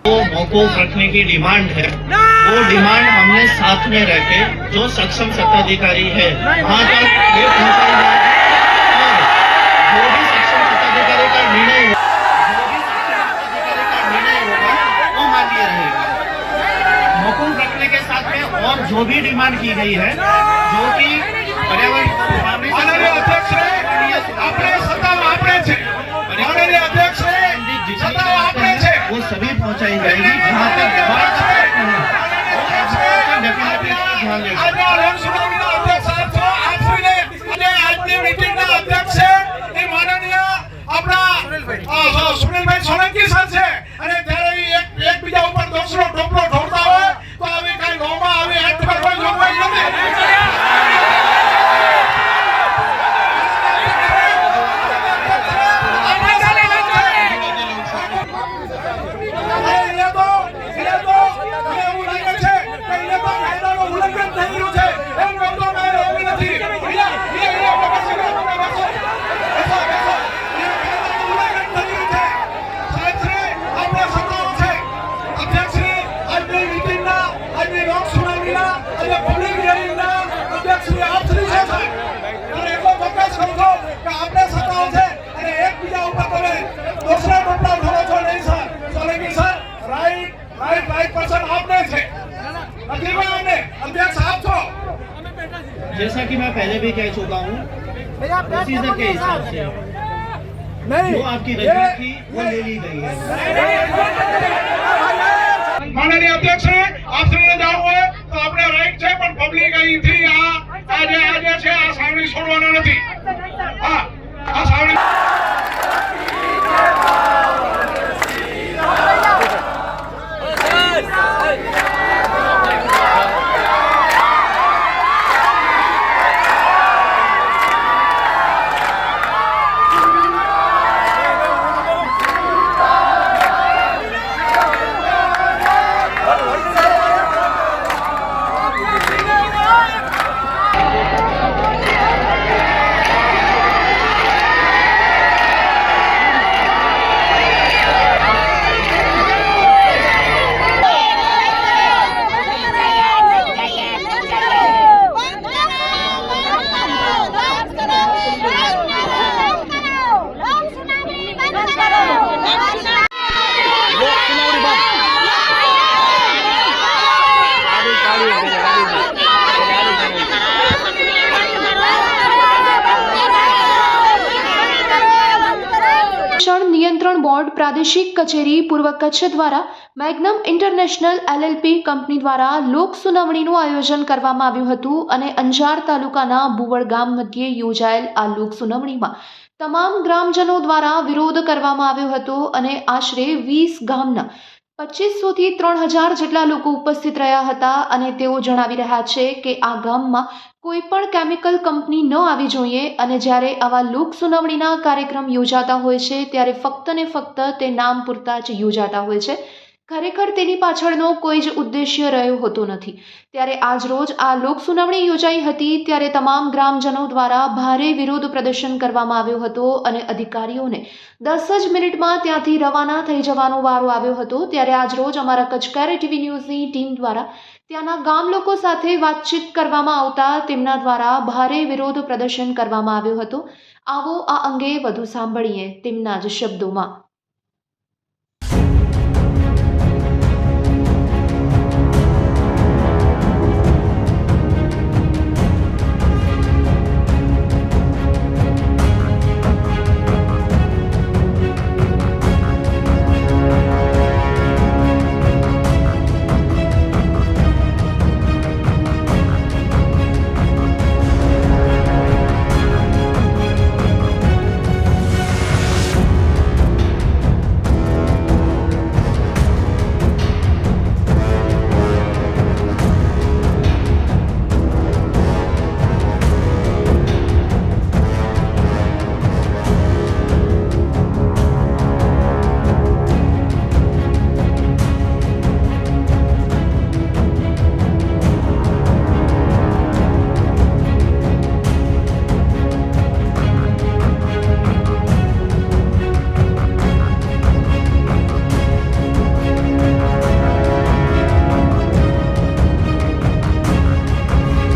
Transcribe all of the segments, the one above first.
वो मौकूफ रखने की डिमांड है, वो डिमांड हमने साथ में रह के जो सक्षम सत्ताधिकारी है वहाँ तक ये पहुँचाई जाएगी और जो भी सक्षम सत्ताधिकारी का निर्णय वो मान्य रहेगा। मौकूफ रखने के साथ में और जो भी डिमांड की गई है, जो कि पर्यावरण वो सभी पहुंचाई जाएगी। जहाँ तक સુનિલભાઈ સોલંકી સર છે અને ત્યારે એક બીજા ઉપર દોસરો ટોપલો ઢોળતા હોય તો આવી કઈ નોમાં આવી એક્ટ કોઈ જોગવાઈ નથી। जैसा कि मैं पहले भी कह चुका हूँ, प्रोसीजर के हिसाब से जो आपकी रजूआत थी वो ले ली गई है। माननीय अध्यक्ष आप श्रीने जाणવું હોય તો આપણે રાઈટ છે પણ પબ્લિક અહીંથી આજે છે આ સાવણી છોડવાના નથી। હા આ સાવણી નિયંત્રણ બોર્ડ પ્રાદેશિક કચેરી પૂર્વ કચ્છ દ્વારા મેગ્નમ ઇન્ટરનેશનલ LLP કંપની દ્વારા લોક સુનાવણીનું આયોજન કરવામાં આવ્યું હતું અને અંજાર તાલુકાના બુવડ ગામ મધ્યે યોજાયેલ આ લોક સુનાવણીમાં તમામ ગ્રામજનો દ્વારા વિરોધ કરવામાં આવ્યો હતો અને આશરે 20 ગામના 2500 થી 3000 જેટલા લોકો ઉપસ્થિત રહ્યા હતા અને તેઓ જણાવી રહ્યા છે કે આ ગામમાં કોઈ પણ કેમિકલ કંપની ન આવી જોઈએ અને જ્યારે આવા લોક સુનાવણીના કાર્યક્રમ યોજાતા હોય છે ત્યારે ફક્ત ને ફક્ત તે નામ પૂરતા જ યોજાતા હોય છે, ખરેખર તેની પાછળનો કોઈ જ ઉદ્દેશ્ય રહ્યો હોતો નથી। ત્યારે આજ રોજ આ લોક સુનાવણી યોજાઈ હતી ત્યારે તમામ ગ્રામજનો દ્વારા ભારે વિરોધ પ્રદર્શન કરવામાં આવ્યો હતો અને અધિકારીઓને 10 જ મિનિટમાં ત્યાંથી રવાના થઈ જવાનો વારો આવ્યો હતો। ત્યારે આજ રોજ અમારા કચકારે ટીવી ન્યૂઝની ટીમ દ્વારા ત્યાંના ગામ લોકો સાથે વાતચીત કરવામાં આવતા તેમના દ્વારા ભારે વિરોધ પ્રદર્શન કરવામાં આવ્યો હતો। આવો આ અંગે વધુ સાંભળીએ તેમના જ શબ્દોમાં।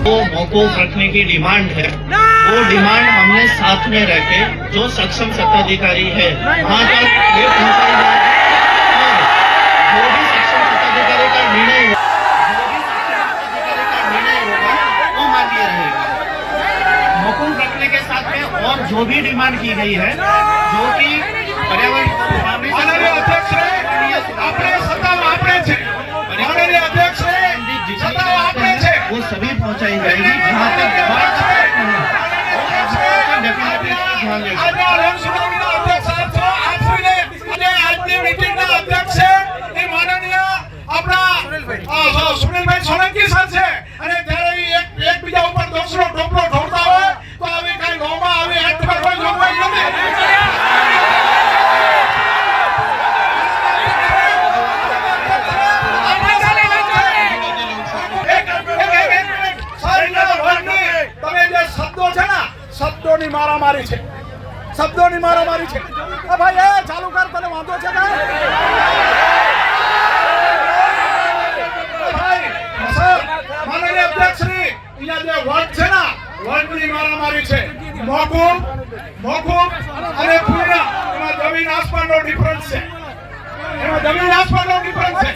वो मौकूफ रखने की डिमांड है, वो डिमांड हमने साथ में रह के जो सक्षम सत्ताधिकारी है वहाँ तक ये पहुँचाई जाएगी और जो भी सक्षम सत्ताधिकारी का निर्णय वो मान्य रहेगा। मौकूफ रखने के साथ में और जो भी डिमांड की गई है, जो कि माननीय अध्यक्ष આપણે સત્તાઓ આપણે છે, માનનીય અધ્યક્ષ સત્તાઓ આપણે છે, वो सभी पहुंचाई जाएगी जहाँ तक આજના લોકસભાના અધ્યક્ષ આપ છો, આપશ્રીને અને આજની મીટિંગના અધ્યક્ષ છે એ માનનીય આપણા સુનિલભાઈ સોલંકી સર છે અને ત્યારે એકબીજા ઉપર દોષનો ટોપલો ઢોળતા હોય તો આવી કઈ લોમાં આવી એક્ટ પર કોઈ જોગવાઈ નથી। શબ્દોની મારામારી છે, શબ્દોની મારામારી છે। ભાઈ એ ચાલુ કર, તને વાંધો છે ભાઈ? માનનીય અધ્યક્ષશ્રી, અહીંયા જે વર્ડ છે ને, વર્ડની મારામારી છે। મોકૂફ અને પૂર્ણ, એમાં જમીન આસમાનનો ડિફરન્સ છે, એમાં જમીન આસમાનનો ડિફરન્સ છે।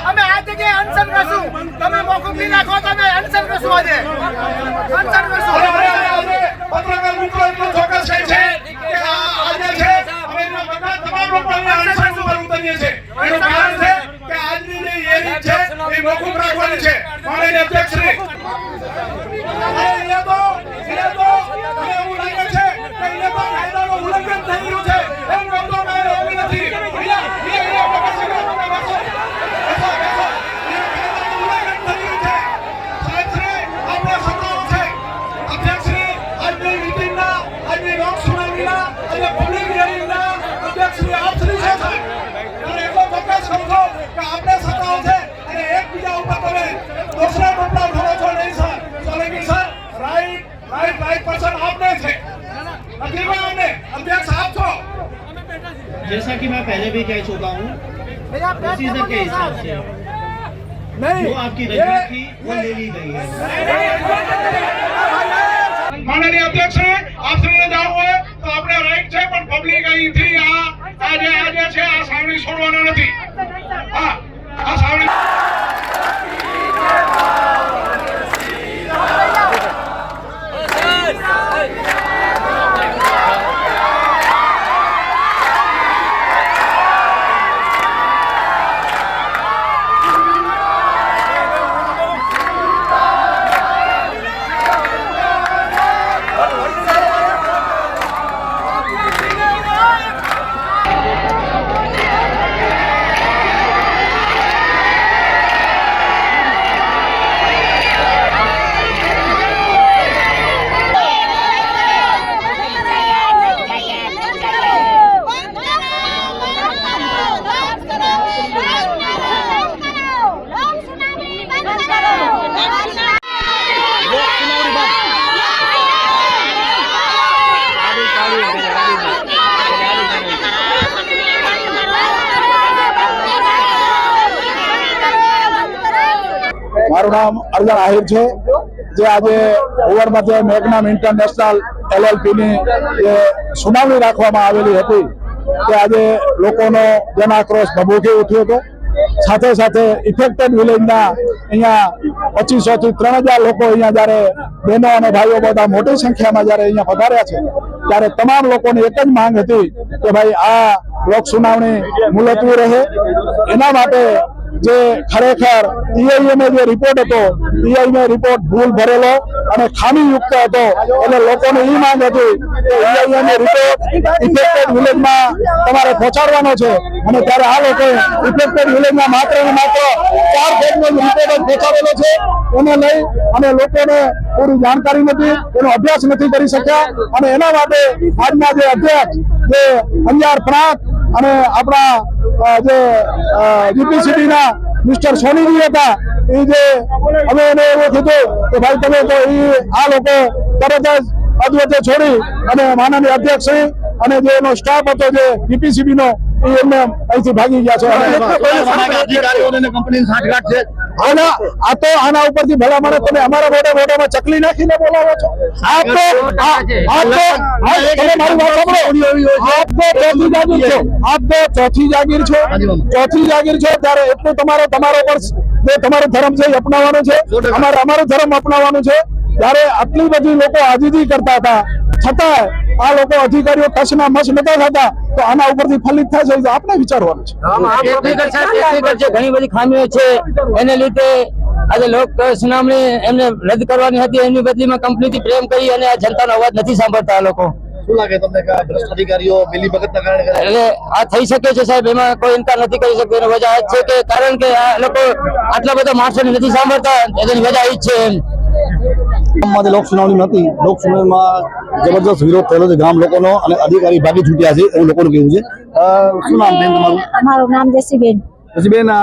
અમે આ જગ્યાએ અનશન કરશું, તમે મોકૂફ નહીં નાખો તો અમે અનશન કરશું, આજે અનશન કરશું। પત્રકાર મિત્રો એટલું ચોક્કસ કહે છે કે આજે છે અમે બધા તમામ લોકો અહીંયા અનશન ઉપર ઉતરીએ છે, એનું કારણ છે કે આજની જે હિયરિંગ છે એ મોકૂફ રાખવાની છે। માનનીય અધ્યક્ષશ્રી, એ તો એવું લાગે છે કે એ તો કાયદાનું ઉલ્લંઘન થઈ રહ્યું છે, એમ કરતો કાંઈ એવું નથી। जैसा कि मैं पहले भी कह चुका हूँ, प्रोसीजर के हिसाब से जो आपकी रजूआत थी वो ले ली गई है। માનનીય અધ્યક્ષ, આપશ્રીને જાણવું હોય તો આપણે રાઈટ છે, પણ પબ્લિક અહીંથી આજે છે આ સાવણી છોડવાના નથી। હા, આ સાવણી મારું નામ અર્જુન આહિર છે, જે આજે ઓવર મધ્ય મેગ્નમ ઇન્ટરનેશનલ LLP ની જે સુનાવણી રાખવામાં આવેલી હતી તે આજે લોકોનો જન આક્રોશ ભભૂકી ઉઠ્યો હતો। સાથે સાથે ઇફેક્ટેડ વિલેજના અહીંયા 2500 થી 3000 લોકો અહીંયા જ્યારે બહેનો અને ભાઈઓ બધા મોટી સંખ્યામાં જ્યારે અહીંયા પધાર્યા છે ત્યારે તમામ લોકોની એક જ માંગ હતી કે ભાઈ આ લોક સુનાવણી મુલતવી રહે। એના માટે જે ખરેખર EIM જે રિપોર્ટ હતો, EIM રિપોર્ટ ભૂલ ભરેલો અને ખામીયુક્ત હતો, એટલે લોકોની એ માંગ હતી કે EIM રિપોર્ટ ઇફેક્ટેડ વિલેજમાં તમારે પહોંચાડવાનો છે અને ત્યારે આ લોકોએ ઇફેક્ટેડ વિલેજમાં માત્ર ને માત્ર 4 પેજનો રિપોર્ટ જ પહોંચાડેલો છે। એને લઈ અને લોકોને પૂરી જાણકારી નથી, એનો અભ્યાસ નથી કરી શક્યા અને એના માટે આજના જે અધ્યક્ષ જે અંજાર પ્રાંત અને આપણા જે GPCB ના મિસ્ટર સોનીજી હતા, એ જે અમે એને એવું કીધું કે ભાઈ તમે તો આ લોકો તરત જ અધવચ્ચે છોડી અને માનનીય અધ્યક્ષ અને જે એનો સ્ટાફ હતો જે GPCB નો એમને અહીંથી ભાગી ગયા છે। અધિકારીઓને કંપનીની સાંઠગાંઠ છે, આના ઉપરથી ભલા માણસ તમે અમારા મોઢામાં ચકલી નાખીને બોલાવો છો. આપ તો તમે મારી વાત સાંભળો. આપ તો ચોથી જાગીર છો. ત્યારે એટલું તમારો પર જે તમારો ધર્મ છે એ અપનાવવાનો છે. અમારો ધર્મ અપનાવવાનો છે. ત્યારે આટલી બધી લોકો આજીજી કરતા હતા છતાં આ લોકો અધિકારીઓ કચ્છના મસ નતા થતા તો આના ઉપરથી ફલિત થાય છે. આપણે વિચારવાનું છે. ઘણી બધી ખામીઓ છે એને લીધે આજે લોક સુનાવણી એમને રદ કરવાની હતી. એની બદલીમાં કંપનીથી પ્રેમ કરી અને આ જનતાનો અવાજ નથી સાંભળતા આ લોકો. શું લાગે તમને કે આ ભ્રષ્ટ અધિકારીઓ મિલીભગતના કારણે કરે? એટલે આ થઈ શકે છે સાહેબ, એમાં કોઈ ઇનકાર નથી કરી શકતો. એની વજહ છે કે કારણ કે આ લોકો આટલા બધા માણસોને નથી સાંભળતા. એની વજહ એ જ છે એમ. ગામમાંથી લોક સુનાવણી હતી. લોક સુનાવણીમાં જબરદસ્ત વિરોધ થયેલો છે ગામ લોકોનો અને અધિકારી ભાગી છૂટ્યા છે એવું લોકોનું કહેવું છે. શું નામ બેન તમારું? અમારું નામ જસીબેન. બેન, આ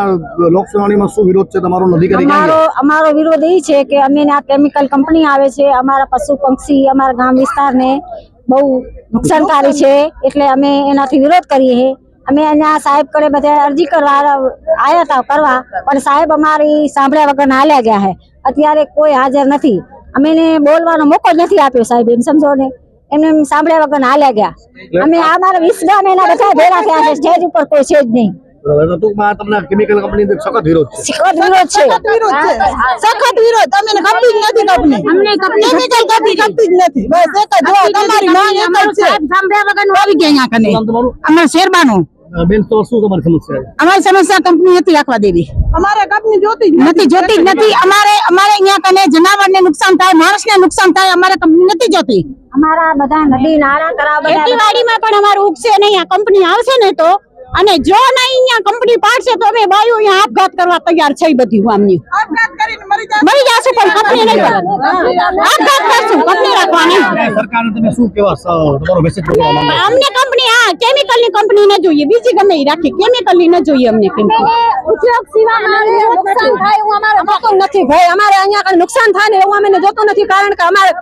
લોક સુનાવણીમાં શું વિરોધ છે તમારો? અધિકારી ક્યાં ગયા? અમારો વિરોધ એ છે કે અમે આ કેમિકલ કંપની આવે છે, અમારા પશુ પક્ષી અમારા ગામ વિસ્તારને બહુ નુકસાનકારી છે, એટલે અમે એનાથી વિરોધ કરીએ છીએ. અમે અહીંયા સાહેબ કરે બધા અરજી કરવા આવ્યા હતા કરવા, પણ સાહેબ અમારી સાંભળ્યા વગર હાલ્યા ગયા છે. અત્યારે કોઈ હાજર નથી. અમે એને બોલવાનો મોકો જ નથી આપ્યો સાહેબ, એમ સમજો ને. એમને સાંભળ્યા વગર હાલ્યા ગયા. અમે અમારા 20 ગામ એના બધા ભેગા થયા છે, સ્ટેજ ઉપર કોઈ છે જ નહીં. ટૂંકમાં તમને કેમિકલ કંપની સખત વિરોધ છે. સખત વિરોધ છે. સખત વિરોધ. અમને ગમતી જ નથી કંપની. અમને કેમિકલ કંપની ગમતી જ નથી. બસ એક જ જો તમારી માંગ એક જ છે. સાંભળ્યા વગર આવી ગયા અહીંયા કને. નામ તમારું? અમાર શેરબાનો. બેન, તો શું તમારી સમસ્યા છે? અમારી સમસ્યા કંપની નથી રાખવા દેવી. અમારે કંપની જોતી જ નથી. અમારે અહીંયા કને જનાવરને નુકસાન થાય, માણસને નુકસાન થાય, અમારે કંપની નથી જોતી. અમારા બધા નદી નાળા તળાવ બધા ખેતીવાડીમાં પણ અમારું ઉગશે નહીં. આ કંપની આવશે ને તો, અને જો નહીં અહીંયા કંપની પાડશે તો અમે બાયું અહીંયા આપઘાત કરવા તૈયાર છે. બધી ગામની મરી જશું પણ કંપની નહીં કરવાની. આપઘાત કરશું, કંપની રાખવાની. સરકારને તમે શું કહેવા તમારો મેસેજ કરવા માંગો છો? અમને કંપની કેમિકલ ની કંપની ન જોઈએ, બીજી ગમે એ રાખી, કેમિકલ ની ન જોઈએ અમને. ઉદ્યોગ સિવાય નુકસાન થાય એવું અમારે જોતું નથી ભાઈ. અમારે અહીંયા કઈ નુકસાન થાય ને એવું અમને જોતું નથી, કારણ કે અમારે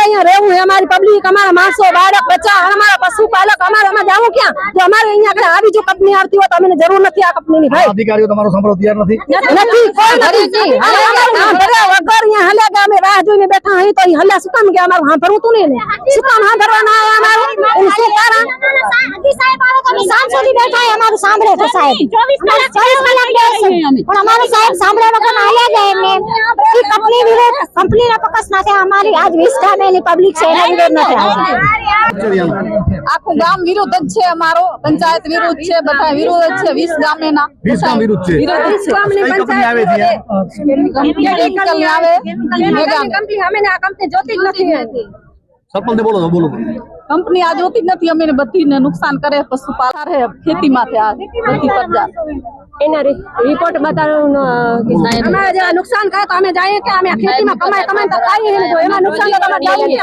અહીંયા રહેવું, અમારી પબ્લિક, અમારા માણસો, બાળક, બચ્ચા, અમારા પશુપાલક, અમારે જવું ક્યાં? જો અમારે અહીંયા આવી જો કંપની આવતી હોય તો અમને જરૂર નથી આ કંપની ની ભાઈ. અધિકારીઓ તમારો સાંભળો તૈયાર નથી? કોઈ નથી. અહીંયા હલ્યા ગયા, અમે રાહ જોઈને બેઠા અહીં તો હલ્યા શું કામ ગયા? અમારું હાંભરવું તું ને, શું કામ હાંભરવાના આવ્યા? અમારું શું કારણ? સાંજ સુધી બેઠા અમારું સાંભળે છે સાહેબ. 24 કલાક બેસે પણ અમારું સાહેબ સાંભળ્યા વગર હાલ્યા જાય. એમને એ કંપની વિરોધ, કંપનીના પકસ નાખે. અમારી આજ 20 ગામેની પબ્લિક છે એના વિરોધ નથી. આખું ગામ વિરોધ જ છે. અમારો પંચાયત વિરોધ છે, બધા વિરોધ જ છે. 20 ગામેના 20 ગામ વિરોધ છે. 20 ગામની કંપની આવે છે? કેમિકલ આવે. કંપની અમે આ કંપની જોતી જ નથી. સરપંચ બોલો કંપની આ જોતી જ નથી. અમે બધીને નુકસાન કરે, પશુપાલન, ખેતીમાં આ બધી પ્રજા એના રિપોર્ટ બતાવવાનું અમારે જે નુકસાન કરે તો અમે જઈએ કે અમે ખેતીમાં કમાઈ તો ખાઈએ ને, જો એમાં નુકસાન તો અમે જઈએ.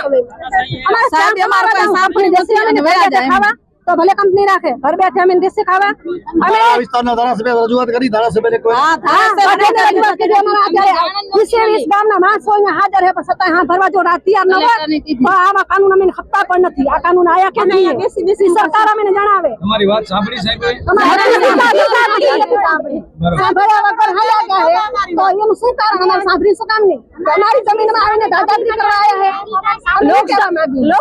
અમારે સાહેબ અમારે કોઈ સાંભળી જશે અને વયા જાય ખાવા તો ભલે કંપની રાખે, ઘર બેઠે અમે દેશે ખાવા. અમે આ વિસ્તારના ધારાસભ્ય રજૂઆત કરી, ધારાસભ્યને કોઈ રજૂઆત કરી. અમારા અત્યારે 20 ગામના માણસો અહીંયા હાજર છે, પણ છતાં હા ભરવા જો તૈયાર ન હોય. આવા કાનૂન અમે ખપતા પણ નથી. આ કાનૂન આયા કે નહીં સરકાર અમને જણાવે. તમારી વાત સાંભળી સાહેબ. સાંભળ્યા વગર હાલ્યા ગયા છે તો એનું શું કારણ? અમારે સાંભળી શું કામ નહીં? અમારી જમીનમાં આવીને દાદાગીરી કરવા આવ્યા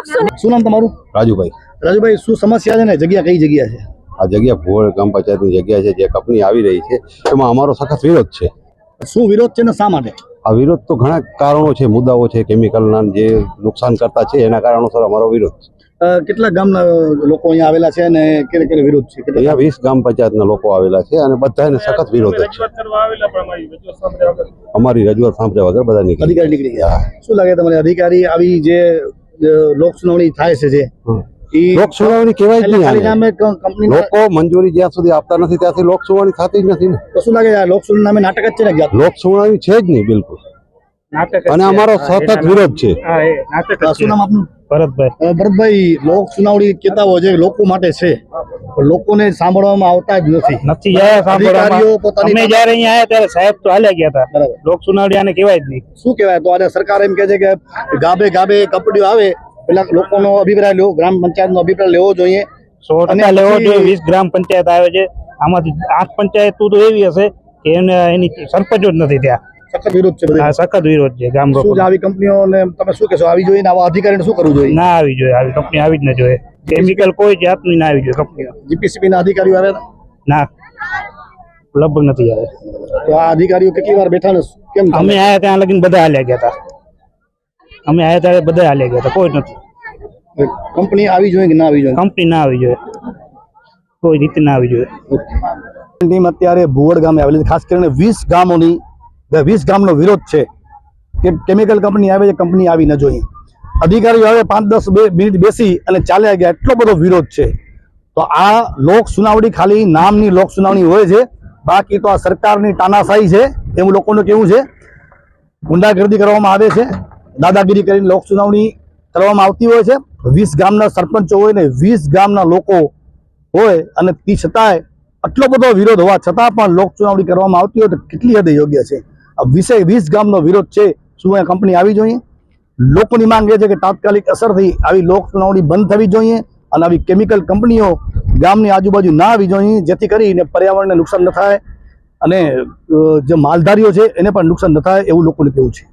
છે. શું નામ તમારું? રાજુભાઈ. રાજુભાઈ, શું સમસ્યા છે ને જગ્યા કઈ જગ્યા છે? આ જગ્યા ભુવડ ગ્રામ પંચાયતની જગ્યા છે, જે કંપની આવી રહી છે એમાં અમારો સખત વિરોધ છે. શું વિરોધ છે ને શા માટે? આ વિરોધ તો ઘણા કારણો છે, મુદ્દાઓ છે. કેમિકલના જે નુકસાન કરતા છે એના કારણોસર અમારો વિરોધ છે. કેટલા ગામના લોકો અહીંયા આવેલા છે અને કેને વિરોધ છે? અહીંયા 20 ગ્રામ પંચાયતના લોકો આવેલા છે અને બધાને સખત વિરોધ છે. અમારી રજૂઆત સાંભળ્યા વગર બધા અધિકારી નીકળી ગયા. શું લાગે તમને અધિકારી આવી જે લોક સુનાવણી થાય છે જે લોક સુનાવણી કહેવાય જ નહીં. લોકો મંજૂરી જ્યાં સુધી આપતા નથી ત્યાંથી લોક સુનાવણી થતી જ નથી ને. તો શું લાગે લોક સુનાવણી નામે નાટક જ છે ને? લોક સુનાવણી છે જ નહીં બિલકુલ, અને અમારો સતત વિરોધ છે. શું નામ આપનું? ભરતભાઈ. ભરતભાઈ, લોક સુનાવણી કહેતા હોય છે લોકો માટે છે, લોકોને સાંભળવામાં આવતા જ નથી. અધિકારીઓ પોતાની અમે જયારે અહીંયા આવ્યા ત્યારે સાહેબ તો હાલ્યા ગયા હતા. બરાબર. લોક સુનાવણી આને કહેવાય જ નહીં. શું કહેવાય? તો આજે સરકાર એમ કહે છે કે ગાબે ગાબે કંપનીઓ આવે, પેલા લોકોનો અભિપ્રાય લેવો, ગ્રામ પંચાયતનો અભિપ્રાય લેવો જોઈએ. 100% લેવો જોઈએ. 20 ગ્રામ પંચાયત આવે છે, આમાંથી 8 પંચાયત તો એવી હશે એને એની સરપંચ જ નથી ત્યાં. સખત વિરોધ છે બધે. આ સખત વિરોધ છે ગામ શું છે લોકો. આવી કંપનીઓને તમે શું કહેશો? આવી જોઈએ ને આવા અધિકારીને શું કરવું જોઈએ? ના આવી જોઈએ, આવી કંપની આવી જ ન જોઈએ. કેમિકલ કોઈ જાતની ના આવી જોઈએ કંપનીઓ. જીપીસીબી ના અધિકારીઓ આવ્યા હતા? ના, લગભગ નથી આવે. તો આ અધિકારીઓ કેટલી વાર બેઠા ને કેમ? અમે આયા ત્યાં લગીને બધા હાલ્યા ગયા હતા. અમે આયા ત્યારે બધા હાલ્યા ગયા હતા, કોઈ નથી. કંપની આવી જોઈએ કે ના આવી જોઈએ? કંપની ના આવી જોઈએ, કોઈ રીતે ના આવી જોઈએ. ટીમ અત્યારે ભુવડ ગામે આવેલી છે. ખાસ કરીને 20 ગામનો વિરોધ છે કે કેમિકલ કંપની આવે છે, કંપની આવી ન જોઈએ. અધિકારીઓ હવે 5-10 મિનિટ બેસી અને ચાલ્યા ગયા, એટલો બધો વિરોધ છે. તો આ લોક સુનાવણી ખાલી નામની લોક સુનાવણી હોય છે, બાકી તો આ સરકારની તાનાશાહી છે એવું લોકોનું કેવું છે. ગુંડાગર્દી કરવામાં આવે છે, દાદાગીરી કરીને લોક સુનાવણી કરવામાં આવતી હોય છે. 20 ગામના સરપંચો હોય ને 20 ગામના લોકો હોય અને તે છતાંય આટલો બધો વિરોધ હોવા છતાં પણ લોક સુનાવણી કરવામાં આવતી હોય તો કેટલી હદે યોગ્ય છે? આ 20 ગામનો વિરોધ છે. શું અહીંયા કંપની આવી જોઈએ? લોકોની માંગ એ છે કે તાત્કાલિક અસરથી આવી લોક સુનાવણી બંધ થવી જોઈએ અને આવી કેમિકલ કંપનીઓ ગામની આજુબાજુ ના આવી જોઈએ, જેથી કરીને પર્યાવરણને નુકસાન ન થાય અને જે માલધારીઓ છે એને પણ નુકસાન ન થાય એવું લોકોને કહેવું છે.